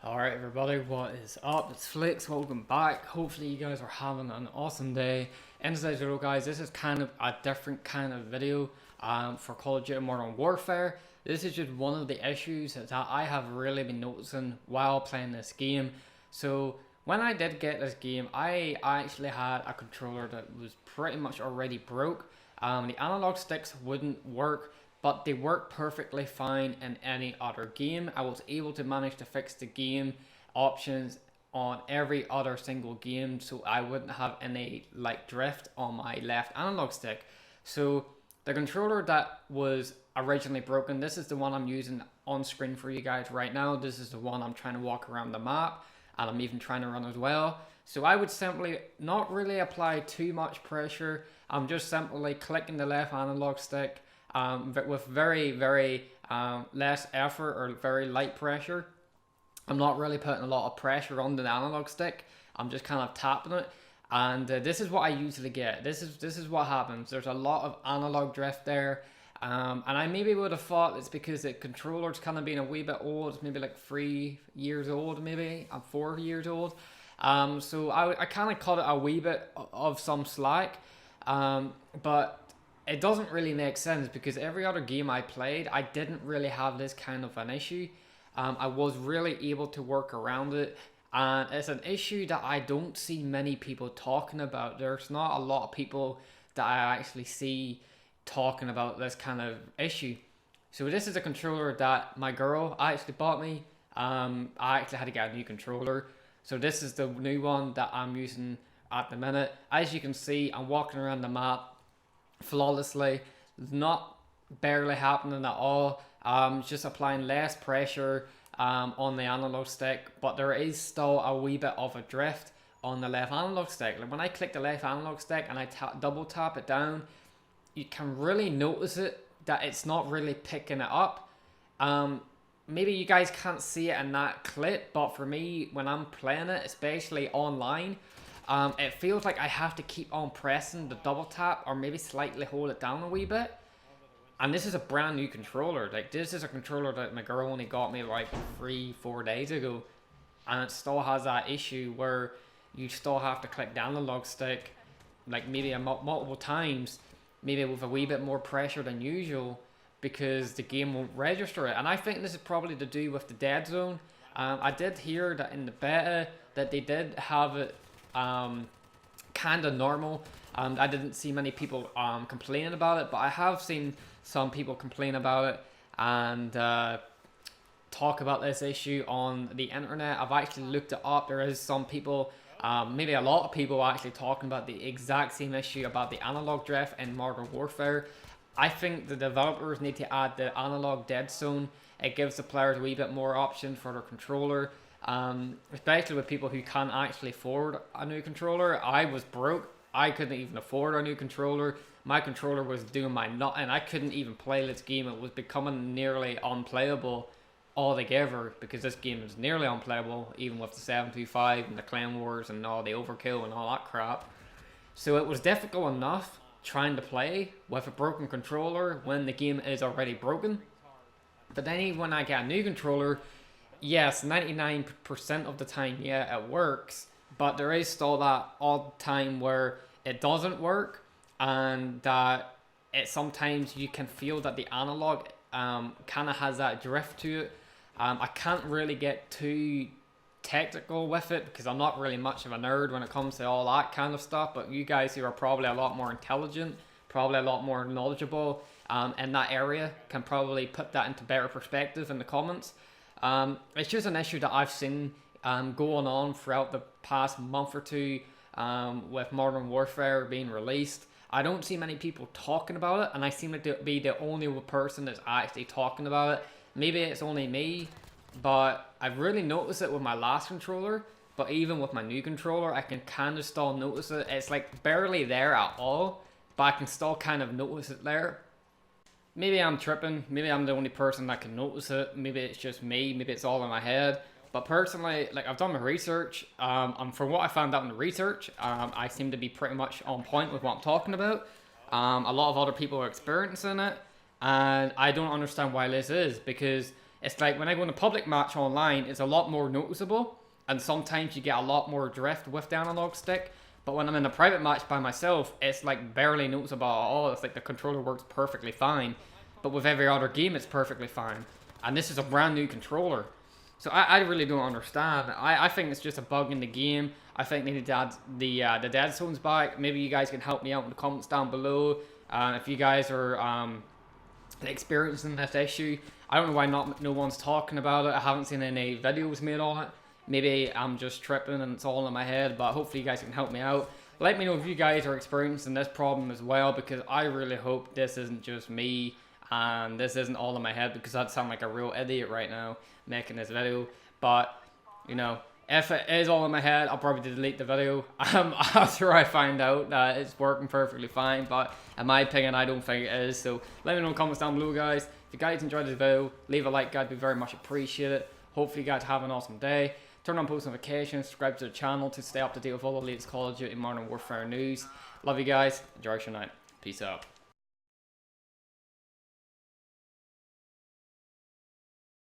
Alright everybody, what is up? It's Flix, welcome back. Hopefully you guys are having an awesome day. In today's video guys, this is kind of a different kind of video for Call of Duty Modern Warfare. This is just one of the issues that I have really been noticing while playing this game. So when I did get this game, I actually had a controller that was pretty much already broke. The analog sticks wouldn't work, but they work perfectly fine in any other game. I was able to manage to fix the game options on every other single game, so I wouldn't have any like drift on my left analog stick. So the controller that was originally broken, this is the one I'm using on screen for you guys right now. This is the one I'm trying to walk around the map, and I'm even trying to run as well. So I would simply not really apply too much pressure. I'm just simply clicking the left analog stick with very less effort or very light pressure. I'm not really putting a lot of pressure on the analog stick. I'm just kind of tapping it, and this is what I usually get. This is what happens. There's a lot of analog drift there, and I maybe would have thought it's because the controller's kind of being a wee bit old. It's maybe like 3 years old, maybe. I'm 4 years old. So I kind of cut it a wee bit of some slack, but it doesn't really make sense because every other game I played, I didn't really have this kind of an issue. I was really able to work around it, and it's an issue that I don't see many people talking about. There's not a lot of people that I actually see talking about this kind of issue. So this is a controller that my girl actually bought me. I actually had to get a new controller. So this is the new one that I'm using at the minute. As you can see, I'm walking around the map flawlessly, not barely happening at all. Just applying less pressure on the analog stick, but there is still a wee bit of a drift on the left analog stick. Like when I click the left analog stick and I double tap it down, you can really notice it that it's not really picking it up. Maybe you guys can't see it in that clip, but for me, when I'm playing it, especially online, it feels like I have to keep on pressing the double tap or maybe slightly hold it down a wee bit. And this is a brand new controller. Like, this is a controller that my girl only got me like 3-4 days ago, and it still has that issue where you still have to click the analog stick like maybe multiple times, maybe with a wee bit more pressure than usual, because the game won't register it. And I think this is probably to do with the dead zone. I did hear that in the beta that they did have it kind of normal. I didn't see many people complaining about it, but I have seen some people complain about it and talk about this issue on the internet. I've actually looked it up. There is some people, maybe a lot of people, actually talking about the exact same issue about the analog drift in Modern Warfare. I think the developers need to add the analog dead zone. It gives the players a wee bit more options for their controller, especially with people who can't actually afford a new controller. I was broke. I couldn't even afford a new controller. My controller was doing my nut, and I couldn't even play this game. It was becoming nearly unplayable altogether, because this game is nearly unplayable, even with the 725 and the Clan Wars and all the overkill and all that crap. So it was difficult enough trying to play with a broken controller when the game is already broken. But then even when I get a new controller, yes, 99% of the time, yeah, it works. But there is still that odd time where it doesn't work, and that it sometimes you can feel that the analog kind of has that drift to it. I can't really get too technical with it because I'm not really much of a nerd when it comes to all that kind of stuff, but you guys who are probably a lot more intelligent, probably a lot more knowledgeable in that area, can probably put that into better perspective in the comments. It's just an issue that I've seen going on throughout the past month or two with Modern Warfare being released. I don't see many people talking about it, and I seem to be the only person that's actually talking about it. Maybe it's only me, but I've really noticed it with my last controller. But even with my new controller, I can kind of still notice it. It's like barely there at all, but I can still kind of notice it there. Maybe I'm tripping. Maybe I'm the only person that can notice it. Maybe it's just me. Maybe it's all in my head. But personally, like, I've done my research, and from what I found out in the research, I seem to be pretty much on point with what I'm talking about. A lot of other people are experiencing it, and I don't understand why this is, because It's like when I go in a public match online, it's a lot more noticeable, and sometimes you get a lot more drift with the analog stick. But when I'm in a private match by myself, it's like barely noticeable at all. It's like the controller works perfectly fine. But with every other game, it's perfectly fine. And this is a brand new controller. So I really don't understand. I think it's just a bug in the game. I think they need to add the dead zones back. Maybe you guys can help me out in the comments down below. If you guys are experiencing this issue. I don't know why no one's talking about it. I haven't seen any videos made on it. Maybe I'm just tripping and it's all in my head, but hopefully you guys can help me out. Let me know if you guys are experiencing this problem as well, because I really hope this isn't just me and this isn't all in my head, because I'd sound like a real idiot right now making this video. But, you know, if it is all in my head, I'll probably delete the video after I find out that it's working perfectly fine. But in my opinion, I don't think it is. So let me know in the comments down below, guys. If you guys enjoyed this video, leave a like, guys. It'd be very much appreciated. Hopefully you guys have an awesome day. Turn on post notifications, subscribe to the channel to stay up to date with all the latest Call of Duty Modern Warfare news. Love you guys. Enjoy your night. Peace out.